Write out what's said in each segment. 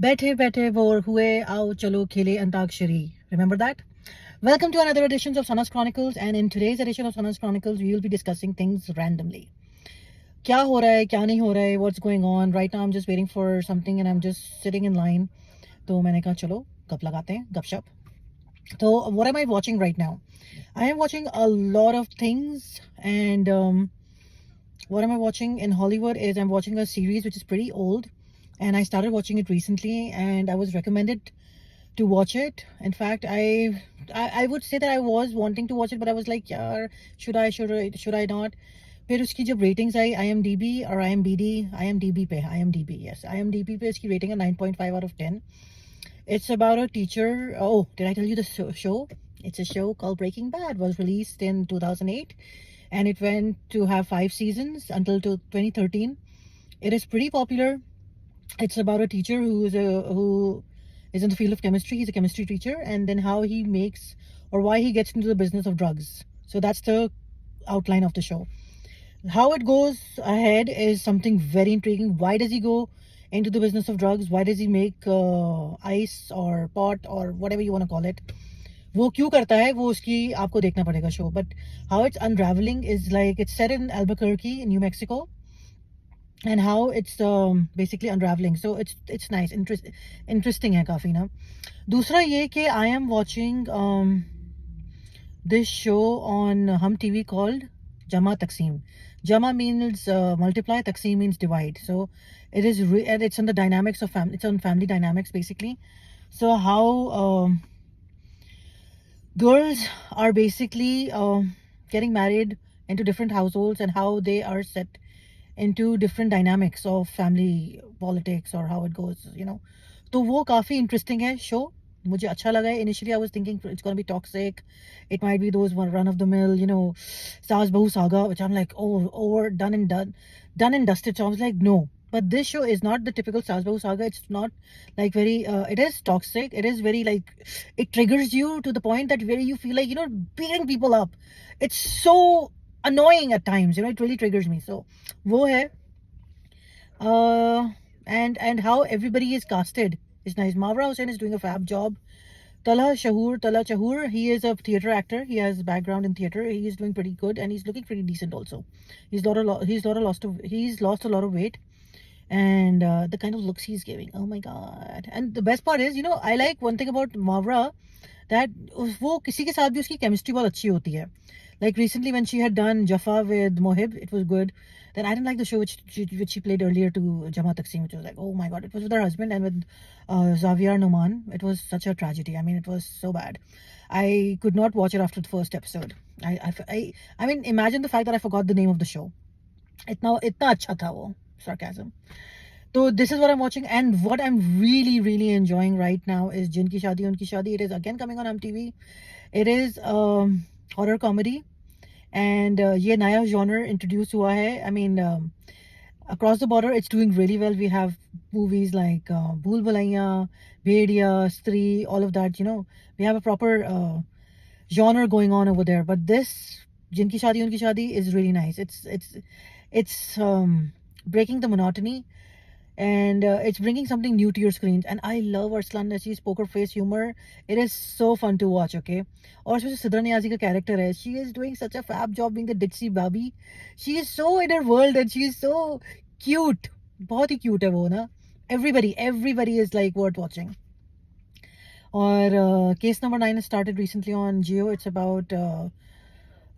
बैठे बैठे बोर हुए आओ चलो खेले antakshari. Remember that? Welcome to another edition of Sanas Chronicles, and in today's edition of Sanas Chronicles we will be discussing things randomly. क्या हो रहा है क्या नहीं हो रहा है, what's going on right now. I'm just waiting for something and I'm just sitting in line. तो मैंने कहा चलो गप लगाते हैं गपशप. So what am I watching right now? I am watching a lot of things, and what am I watching in Hollywood is I'm watching a series which is pretty old, and I started watching it recently, and I was recommended to watch it. In fact, I would say that I was wanting to watch it, but I was like, yeah, should I not? फिर उसकी जब ratings आई IMDb और IMDb पे IMDb, yes, IMDb पे इसकी rating है 9.5 out of 10. It's about a teacher. Oh, did I tell you the show? It's a show called Breaking Bad. Was released in 2008, and it went to have 5 seasons until 2013. It is pretty popular. It's about a teacher who is in the field of chemistry. He's a chemistry teacher, and then how he makes or why he gets into the business of drugs. So that's the outline of the show. How it goes ahead is something very intriguing. Why does he go into the business of drugs? Why does he make ice or pot or whatever you want to call it? वो क्यों करता है वो उसकी आपको देखना पड़ेगा show. But how it's unraveling is like it's set in Albuquerque in New Mexico, and how it's basically unraveling. So it's nice, interesting है काफी ना. दूसरा ये कि I am watching this show on Hum TV called Jama Taksim. Jama means multiply, Taksim means divide. So it is and it's on the dynamics of family. It's on family dynamics basically. So how girls are basically getting married into different households, and how they are set into different dynamics of family politics or how it goes, you know. तो वो काफ़ी interesting है show. मुझे अच्छा लगा है. Initially I was thinking it's going to be toxic. It might be those run of the mill, you know, saas bahu saga, which I'm like, oh, over done and dusted. So I was like, no. But this show is not the typical saas bahu saga. It's not like very. It is toxic. It is very like it triggers you to the point that where you feel like, you know, beating people up. It's so annoying at times. You know, it really triggers me. So वो है. And how everybody is casted is nice. Mawra Hussain is doing a fab job. Talha Chahur, he is a theater actor. He has background in theater. He is doing pretty good, and he's looking pretty decent also. He's lost a lot of weight, and the kind of looks he's giving, oh my god. And the best part is, you know, I like one thing about Mawra, that वो किसी के साथ भी उसकी chemistry बहुत अच्छी होती है. Like recently when she had done Jaffa with Mohib, it was good. Then I didn't like the show which she played earlier to Jama Taksim, which was like, oh my god, it was with her husband and with Xavier Noman. It was such a tragedy. I mean, it was so bad. I could not watch it after the first episode. I mean, imagine the fact that I forgot the name of the show. इतना अच्छा था वो. Sarcasm. So this is what I'm watching, and what I'm really enjoying right now is Jinki Shadi Unki Shadi. It is again coming on MTV. It is horror comedy, and ये नया genre introduced हुआ है. I mean, across the border, it's doing really well. We have movies like Bhool Bhulaiya, Bhediya, Stree, all of that. You know, we have a proper genre going on over there. But this Jinki Shadi Unki Shadi is really nice. It's breaking the monotony, and it's bringing something new to your screens. And I love Arslan Nasi's poker face humor. It is so fun to watch. Okay, और उसमें सिद्रा नियाज़ी का character है. She is doing such a fab job being the ditzy Babi. She is so in her world, and she is so cute. बहुत ही cute है वो ना. Everybody is like worth watching. Or case number 9 has started recently on Geo. It's about a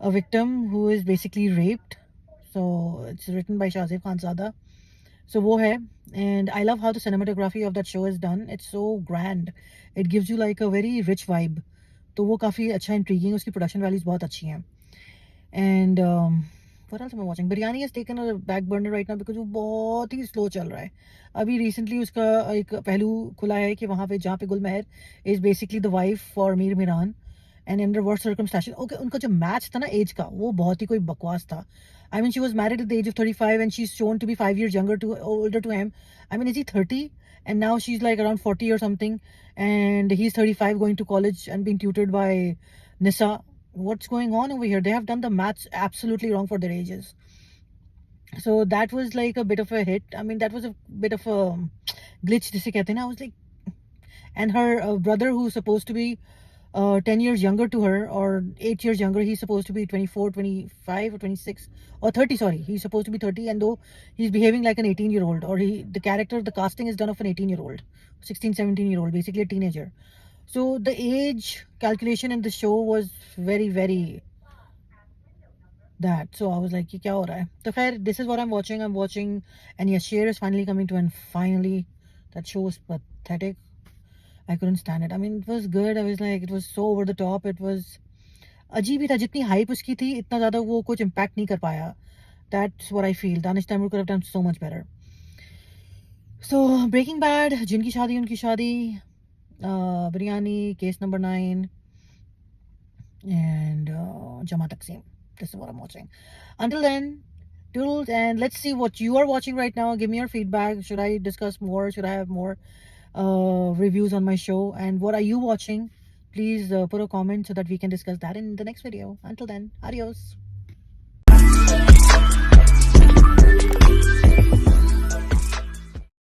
victim who is basically raped. So it's written by Shahzeb Khanzada. So वो है, and I love how the cinematography of that show is done. It's so grand. It gives you like a very rich vibe. तो वो काफ़ी अच्छा intriguing. उसकी production values बहुत अच्छी हैं. And what else am I watching? Biryani has taken a back burner right now because वो बहुत ही slow चल रहा है. अभी recently उसका एक पहलू खुला है कि वहाँ पे जहाँ पे गुलमहर is basically the wife for Mir Miran. And under what circumstances? Okay, उनका जो match था ना age का, वो बहुत ही कोई बकवास था. I mean, she was married at the age of 35, and she's shown to be 5 years older to him. I mean, is he 30? And now she's like around 40 or something, and he's 35, going to college and being tutored by Nisa. What's going on over here? They have done the maths absolutely wrong for their ages. So that was like a bit of a hit. I mean, that was a bit of a glitch जिसे कहते हैं ना. I was like, and her brother who's supposed to be 10 years younger to her, or 8 years younger, he's supposed to be 24, 25 or 26 or 30, sorry, he's supposed to be 30, and though he's behaving like an 18-year-old, or the character, the casting is done of an 18-year-old, 16, 17-year-old, basically a teenager. So the age calculation in the show was very, very that. So I was like, ये क्या हो रहा है? तो खैर, this is what I'm watching, and yes, Cher is finally coming to, and finally, that show was pathetic. I couldn't stand it. I mean, it was good. I was like, it was so over the top. It was अजीब ही था. जितनी hype उसकी थी, इतना ज़्यादा वो कुछ impact नहीं कर पाया. That's what I feel. Danish Tैमूर could have done so much better. So Breaking Bad, जिनकी शादी उनकी शादी, biryani, Case Number 9, and Jama Taksim. This is what I'm watching. Until then, toodles, and let's see what you are watching right now. Give me your feedback. Should I discuss more? Should I have more reviews on my show? And what are you watching? Please put a comment so that we can discuss that in the next video. Until then, adios.